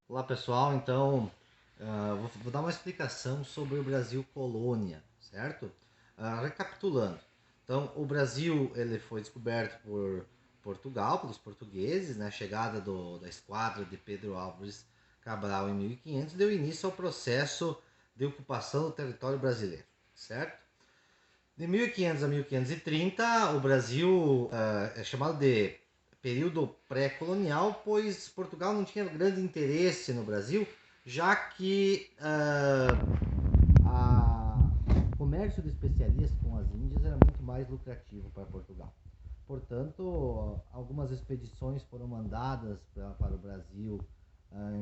Olá pessoal, então vou dar uma explicação sobre o Brasil colônia, certo? Recapitulando, então o Brasil ele foi descoberto por Portugal, pelos portugueses, né? A chegada da esquadra de Pedro Álvares Cabral em 1500 deu início ao processo de ocupação do território brasileiro, certo? De 1500 a 1530, o Brasil é chamado de período pré-colonial, pois Portugal não tinha grande interesse no Brasil, já que o comércio de especiarias com as Índias era muito mais lucrativo para Portugal. Portanto, algumas expedições foram mandadas para o Brasil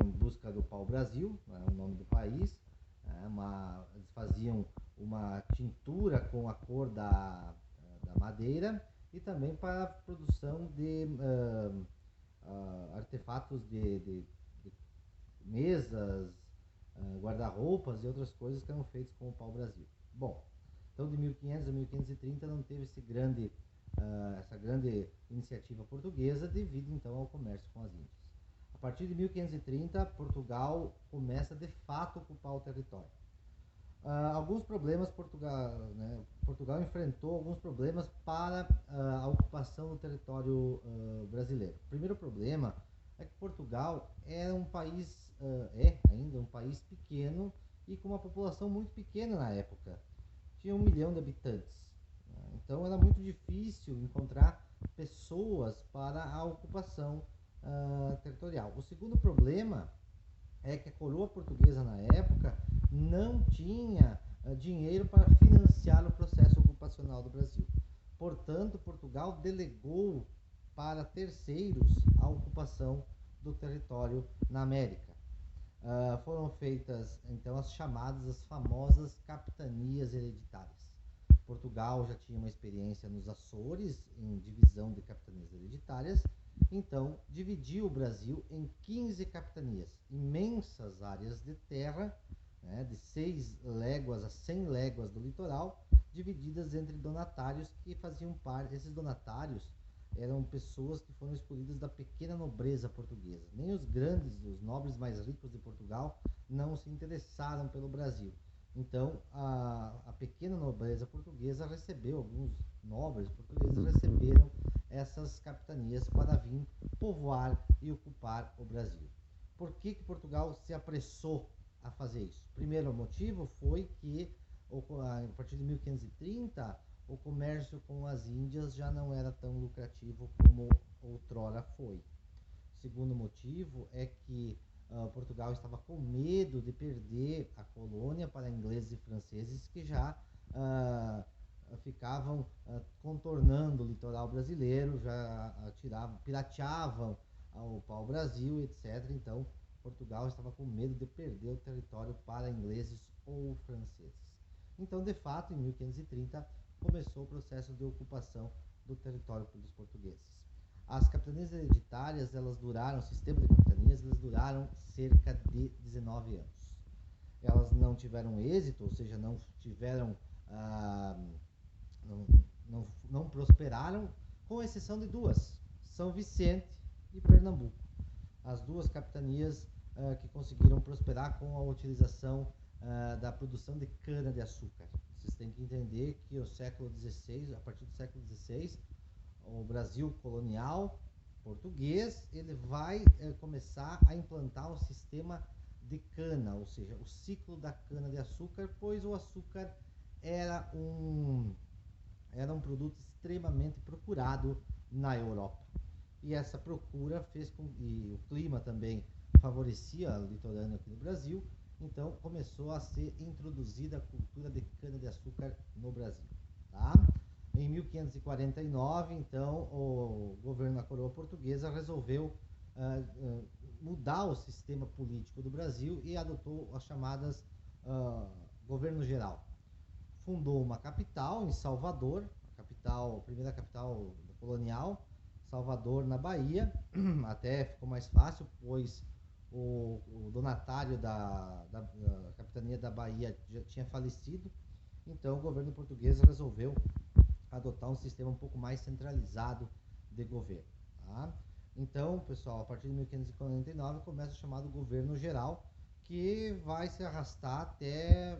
em busca do pau-brasil, é o nome do país. Eles faziam uma tintura com a cor da madeira e também para a produção de artefatos de mesas, guarda-roupas e outras coisas que eram feitas com o pau-brasil. Bom, então de 1500 a 1530 não teve essa grande iniciativa portuguesa devido então ao comércio com as Índias. A partir de 1530, Portugal começa de fato a ocupar o território. Alguns problemas Portugal enfrentou alguns problemas para a ocupação do território brasileiro. O primeiro problema é que Portugal era um país, é ainda um país pequeno e com uma população muito pequena na época. Tinha 1 milhão de habitantes. Então era muito difícil encontrar pessoas para a ocupação territorial. O segundo problema é que a coroa portuguesa na época não tinha dinheiro para financiar o processo ocupacional do Brasil. Portanto, Portugal delegou para terceiros a ocupação do território na América. Foram feitas então as famosas capitanias hereditárias. Portugal já tinha uma experiência nos Açores em divisão de capitanias hereditárias, então dividiu o Brasil em 15 capitanias, imensas áreas de terra, né, de 6 léguas a 100 léguas do litoral, divididas entre donatários que faziam parte. Esses donatários eram pessoas que foram escolhidas da pequena nobreza portuguesa. Nem os nobres mais ricos de Portugal não se interessaram pelo Brasil. Então, a pequena nobreza portuguesa recebeu, alguns nobres portugueses receberam essas capitanias para vir povoar e ocupar o Brasil. Por que Portugal se apressou a fazer isso? Primeiro motivo foi que, a partir de 1530, o comércio com as Índias já não era tão lucrativo como outrora foi. Segundo motivo é que Portugal estava com medo de perder a colônia para ingleses e franceses que já ficavam contornando o litoral brasileiro, já pirateavam o pau-brasil, etc. Então, Portugal estava com medo de perder o território para ingleses ou franceses. Então, de fato, em 1530, começou o processo de ocupação do território pelos portugueses. As capitanias hereditárias, o sistema de capitanias, elas duraram cerca de 19 anos. Elas não tiveram êxito, ou seja, não tiveram, não prosperaram, com exceção de duas, São Vicente e Pernambuco. As duas capitanias que conseguiram prosperar com a utilização da produção de cana-de-açúcar. Vocês têm que entender que a partir do século XVI, o Brasil colonial português, ele vai começar a implantar um sistema de cana, ou seja, o ciclo da cana-de-açúcar, pois o açúcar era um produto extremamente procurado na Europa. E essa procura e o clima também favorecia o litorâneo aqui no Brasil, então começou a ser introduzida a cultura de cana-de-açúcar no Brasil. Tá? Em 1549, então, o governo da coroa portuguesa resolveu mudar o sistema político do Brasil e adotou as chamadas governo geral. Fundou uma capital em Salvador, a primeira capital colonial, Salvador, na Bahia. Até ficou mais fácil, pois o donatário da capitania da Bahia já tinha falecido. Então o governo português resolveu adotar um sistema um pouco mais centralizado de governo. Tá? Então, pessoal, a partir de 1549 começa o chamado governo geral, que vai se arrastar até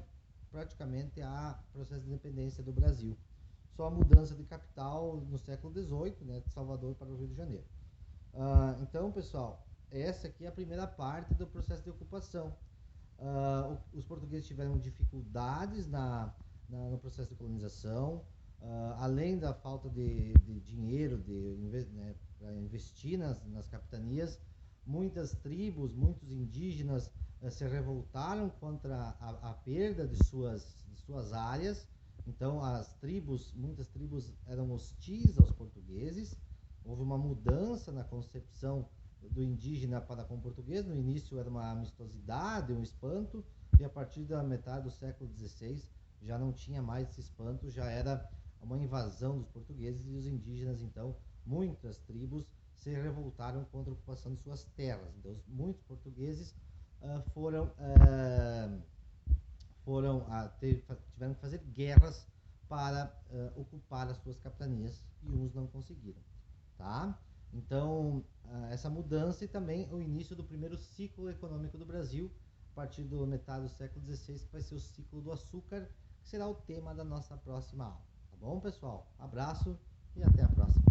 praticamente a processo de independência do Brasil. Só a mudança de capital no século XVIII, né, de Salvador para o Rio de Janeiro. Então, pessoal, essa aqui é a primeira parte do processo de ocupação. Os portugueses tiveram dificuldades no processo de colonização, além da falta de dinheiro né, para investir nas capitanias. Muitas tribos, muitos indígenas se revoltaram contra a perda de suas áreas. Então, muitas tribos eram hostis aos portugueses. Houve uma mudança na concepção do indígena para com o português. No início era uma amistosidade, um espanto, e a partir da metade do século XVI já não tinha mais esse espanto, já era uma invasão dos portugueses, e os indígenas, então, muitas tribos se revoltaram contra a ocupação de suas terras. Então, muitos portugueses tiveram que fazer guerras para ocupar as suas capitanias, e uns não conseguiram. Tá? Então, essa mudança e também o início do primeiro ciclo econômico do Brasil, a partir da metade do século XVI, que vai ser o ciclo do açúcar, que será o tema da nossa próxima aula. Tá bom, pessoal? Abraço e até a próxima.